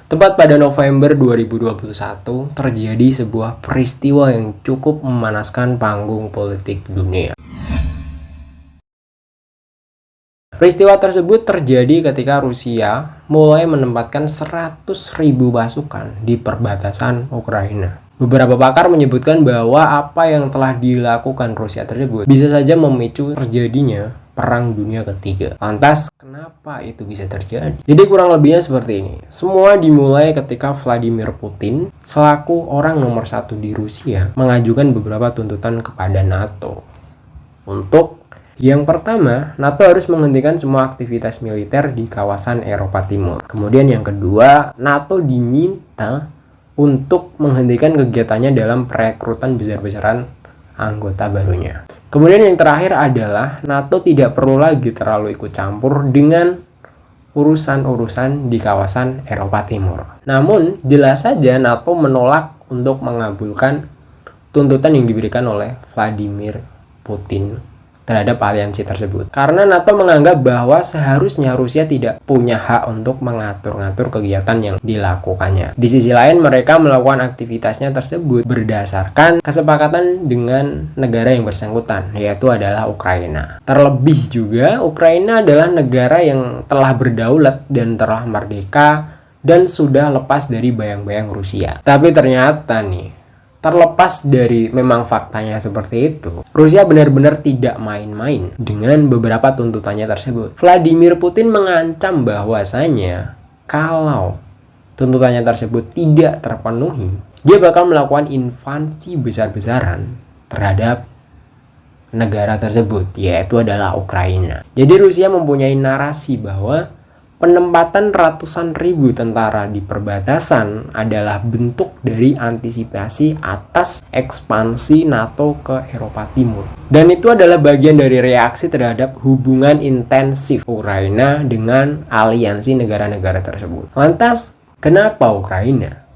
Tepat pada November 2021 terjadi sebuah peristiwa yang cukup memanaskan panggung politik dunia. Peristiwa tersebut terjadi ketika Rusia mulai menempatkan 100.000 pasukan di perbatasan Ukraina. Beberapa pakar menyebutkan bahwa apa yang telah dilakukan Rusia tersebut bisa saja memicu terjadinya Perang Dunia Ketiga. Lantas, kenapa itu bisa terjadi? Jadi kurang lebihnya seperti ini. Semua dimulai ketika Vladimir Putin, selaku orang nomor 1 di Rusia, mengajukan beberapa tuntutan kepada NATO. Untuk yang pertama, NATO harus menghentikan semua aktivitas militer di kawasan Eropa Timur. Kemudian yang kedua, NATO diminta untuk menghentikan kegiatannya dalam perekrutan besar-besaran anggota barunya. Kemudian yang terakhir adalah NATO tidak perlu lagi terlalu ikut campur dengan urusan-urusan di kawasan Eropa Timur. Namun, jelas saja NATO menolak untuk mengabulkan tuntutan yang diberikan oleh Vladimir Putin terhadap aliansi tersebut. Karena NATO menganggap bahwa seharusnya Rusia tidak punya hak untuk mengatur-ngatur kegiatan yang dilakukannya. Di sisi lain, mereka melakukan aktivitasnya tersebut berdasarkan kesepakatan dengan negara yang bersangkutan, yaitu adalah Ukraina. Terlebih juga, Ukraina adalah negara yang telah berdaulat dan telah merdeka dan sudah lepas dari bayang-bayang Rusia. Tapi ternyata nih, terlepas dari memang faktanya seperti itu, Rusia benar-benar tidak main-main dengan beberapa tuntutannya tersebut. Vladimir Putin mengancam bahwasanya kalau tuntutannya tersebut tidak terpenuhi, dia bakal melakukan invasi besar-besaran terhadap negara tersebut, yaitu adalah Ukraina. Jadi Rusia mempunyai narasi bahwa penempatan ratusan ribu tentara di perbatasan adalah bentuk dari antisipasi atas ekspansi NATO ke Eropa Timur. Dan itu adalah bagian dari reaksi terhadap hubungan intensif Ukraina dengan aliansi negara-negara tersebut. Lantas, kenapa Ukraina?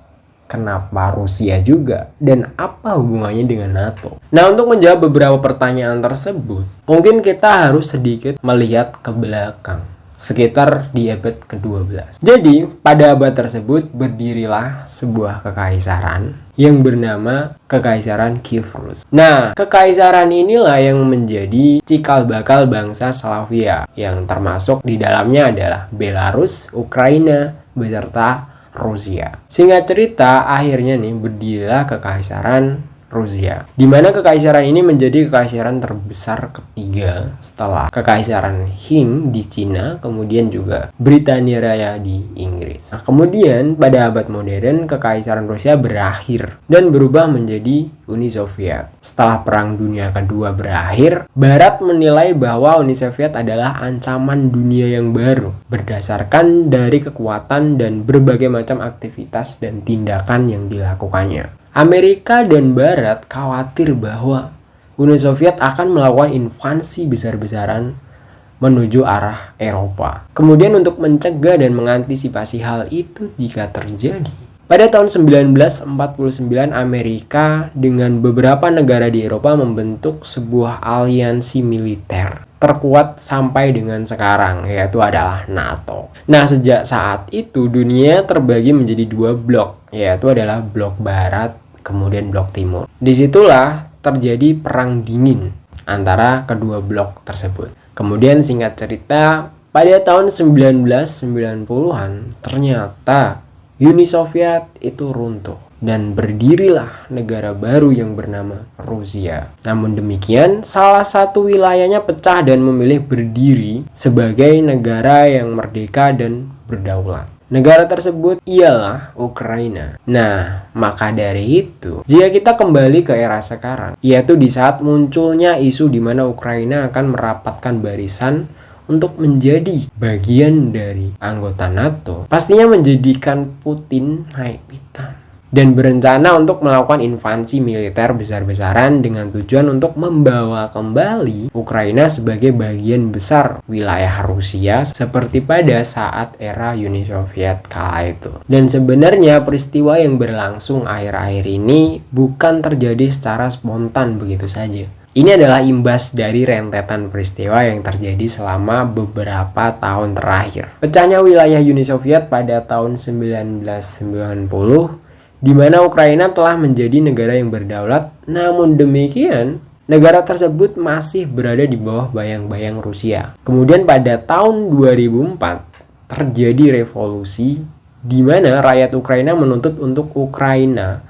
Kenapa Rusia juga? Dan apa hubungannya dengan NATO? Nah, untuk menjawab beberapa pertanyaan tersebut, mungkin kita harus sedikit melihat ke belakang, sekitar di abad ke-12. Jadi, pada abad tersebut berdirilah sebuah kekaisaran yang bernama Kekaisaran Kiev Rus. Nah, kekaisaran inilah yang menjadi cikal bakal bangsa Slavia, yang termasuk di dalamnya adalah Belarus, Ukraina, beserta Rusia. Singkat cerita, akhirnya nih berdirilah Kekaisaran Rusia, di mana kekaisaran ini menjadi kekaisaran terbesar ketiga setelah Kekaisaran Qing di Cina, kemudian juga Britania Raya di Inggris. Nah, kemudian pada abad modern kekaisaran Rusia berakhir dan berubah menjadi Uni Soviet. Setelah Perang Dunia Kedua berakhir, Barat menilai bahwa Uni Soviet adalah ancaman dunia yang baru berdasarkan dari kekuatan dan berbagai macam aktivitas dan tindakan yang dilakukannya. Amerika dan Barat khawatir bahwa Uni Soviet akan melakukan invasi besar-besaran menuju arah Eropa. Kemudian untuk mencegah dan mengantisipasi hal itu jika terjadi, pada tahun 1949 Amerika dengan beberapa negara di Eropa membentuk sebuah aliansi militer terkuat sampai dengan sekarang, yaitu adalah NATO. Nah, sejak saat itu dunia terbagi menjadi dua blok, yaitu adalah blok Barat kemudian blok Timur. Disitulah terjadi perang dingin antara kedua blok tersebut. Kemudian singkat cerita, pada tahun 1990-an ternyata Uni Soviet itu runtuh dan berdirilah negara baru yang bernama Rusia. Namun demikian, salah satu wilayahnya pecah dan memilih berdiri sebagai negara yang merdeka dan berdaulat. Negara tersebut ialah Ukraina. Nah, maka dari itu, jika kita kembali ke era sekarang, yaitu di saat munculnya isu di mana Ukraina akan merapatkan barisan untuk menjadi bagian dari anggota NATO, pastinya menjadikan Putin naik pitam dan berencana untuk melakukan invasi militer besar-besaran dengan tujuan untuk membawa kembali Ukraina sebagai bagian besar wilayah Rusia seperti pada saat era Uni Soviet kala itu. Dan sebenarnya peristiwa yang berlangsung akhir-akhir ini bukan terjadi secara spontan begitu saja. Ini adalah imbas dari rentetan peristiwa yang terjadi selama beberapa tahun terakhir. Pecahnya wilayah Uni Soviet pada tahun 1990, di mana Ukraina telah menjadi negara yang berdaulat. Namun demikian, negara tersebut masih berada di bawah bayang-bayang Rusia. Kemudian pada tahun 2004, terjadi revolusi di mana rakyat Ukraina menuntut untuk Ukraina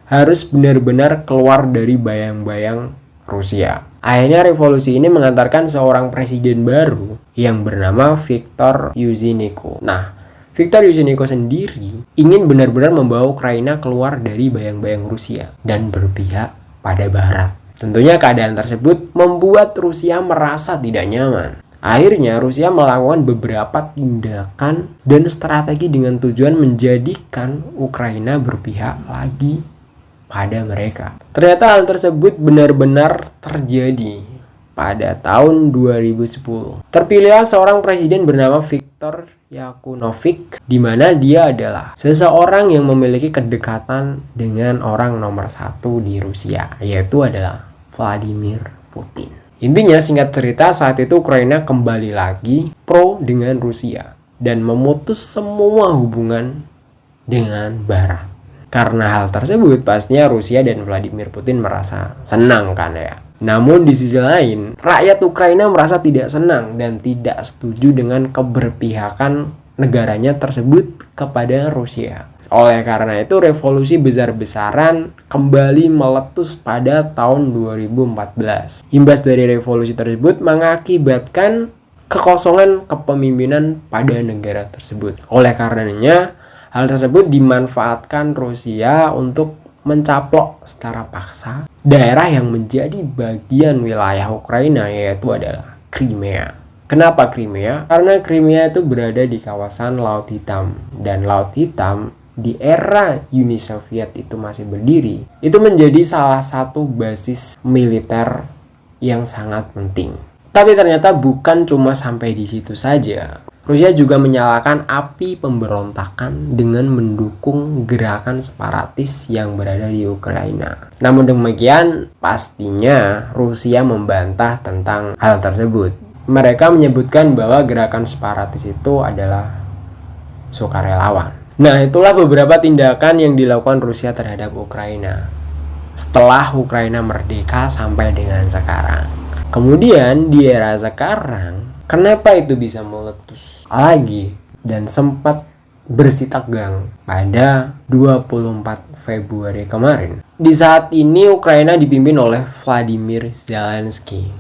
harus benar-benar keluar dari bayang-bayang Rusia. Akhirnya revolusi ini mengantarkan seorang presiden baru yang bernama Viktor Yushchenko. Nah, Viktor Yushchenko sendiri ingin benar-benar membawa Ukraina keluar dari bayang-bayang Rusia dan berpihak pada Barat. Tentunya keadaan tersebut membuat Rusia merasa tidak nyaman. Akhirnya Rusia melakukan beberapa tindakan dan strategi dengan tujuan menjadikan Ukraina berpihak lagi pada mereka. Ternyata hal tersebut benar-benar terjadi pada tahun 2010. Terpilihlah seorang presiden bernama Viktor Yanukovych, di mana dia adalah seseorang yang memiliki kedekatan dengan orang nomor satu di Rusia, yaitu adalah Vladimir Putin. Intinya singkat cerita, saat itu Ukraina kembali lagi pro dengan Rusia dan memutus semua hubungan dengan Barat. Karena hal tersebut pastinya Rusia dan Vladimir Putin merasa senang kan ya. Namun di sisi lain, rakyat Ukraina merasa tidak senang dan tidak setuju dengan keberpihakan negaranya tersebut kepada Rusia. Oleh karena itu revolusi besar-besaran kembali meletus pada tahun 2014. Imbas dari revolusi tersebut mengakibatkan kekosongan kepemimpinan pada negara tersebut. Oleh karenanya, hal tersebut dimanfaatkan Rusia untuk mencaplok secara paksa daerah yang menjadi bagian wilayah Ukraina, yaitu adalah Crimea. Kenapa Crimea? Karena Crimea itu berada di kawasan Laut Hitam, dan Laut Hitam di era Uni Soviet itu masih berdiri. Itu menjadi salah satu basis militer yang sangat penting. Tapi ternyata bukan cuma sampai di situ saja. Rusia juga menyalakan api pemberontakan dengan mendukung gerakan separatis yang berada di Ukraina. Namun demikian, pastinya Rusia membantah tentang hal tersebut. Mereka menyebutkan bahwa gerakan separatis itu adalah sukarelawan. Nah, itulah beberapa tindakan yang dilakukan Rusia terhadap Ukraina setelah Ukraina merdeka sampai dengan sekarang. Kemudian di era sekarang, kenapa itu bisa meletus lagi dan sempat bersih tegang pada 24 Februari kemarin? Di saat ini Ukraina dipimpin oleh Vladimir Zelensky,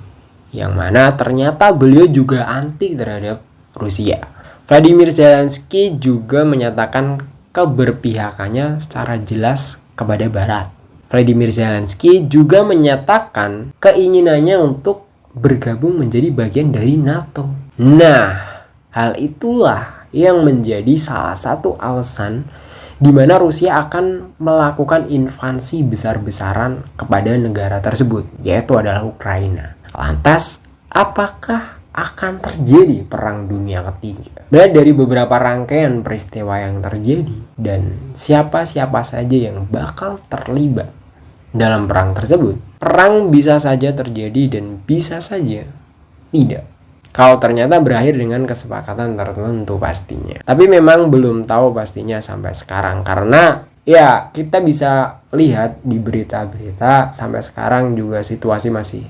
yang mana ternyata beliau juga anti terhadap Rusia. Vladimir Zelensky juga menyatakan keberpihakannya secara jelas kepada Barat. Vladimir Zelensky juga menyatakan keinginannya untuk bergabung menjadi bagian dari NATO. Nah, hal itulah yang menjadi salah satu alasan di mana Rusia akan melakukan invasi besar-besaran kepada negara tersebut, yaitu adalah Ukraina. Lantas, apakah akan terjadi perang dunia ketiga? Melihat dari beberapa rangkaian peristiwa yang terjadi dan siapa-siapa saja yang bakal terlibat dalam perang tersebut, perang bisa saja terjadi dan bisa saja tidak, kalau ternyata berakhir dengan kesepakatan tertentu pastinya. Tapi memang belum tahu pastinya sampai sekarang, karena ya kita bisa lihat di berita-berita sampai sekarang juga situasi masih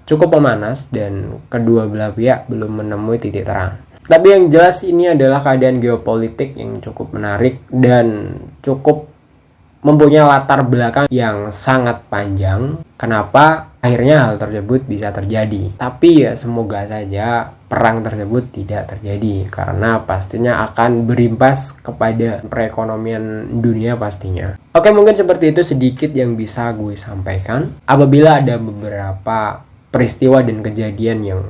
cukup memanas dan kedua belah pihak belum menemui titik terang. Tapi yang jelas ini adalah keadaan geopolitik yang cukup menarik dan cukup mempunyai latar belakang yang sangat panjang. Kenapa akhirnya hal tersebut bisa terjadi? Tapi ya semoga saja perang tersebut tidak terjadi, karena pastinya akan berimbas kepada perekonomian dunia pastinya. Oke, mungkin seperti itu sedikit yang bisa gue sampaikan. Apabila ada beberapa peristiwa dan kejadian yang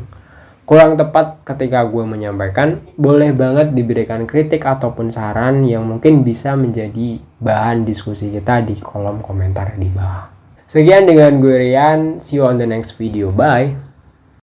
kurang tepat ketika gue menyampaikan, boleh banget diberikan kritik ataupun saran yang mungkin bisa menjadi bahan diskusi kita di kolom komentar di bawah. Sekian dengan gue Rian, see you on the next video, bye.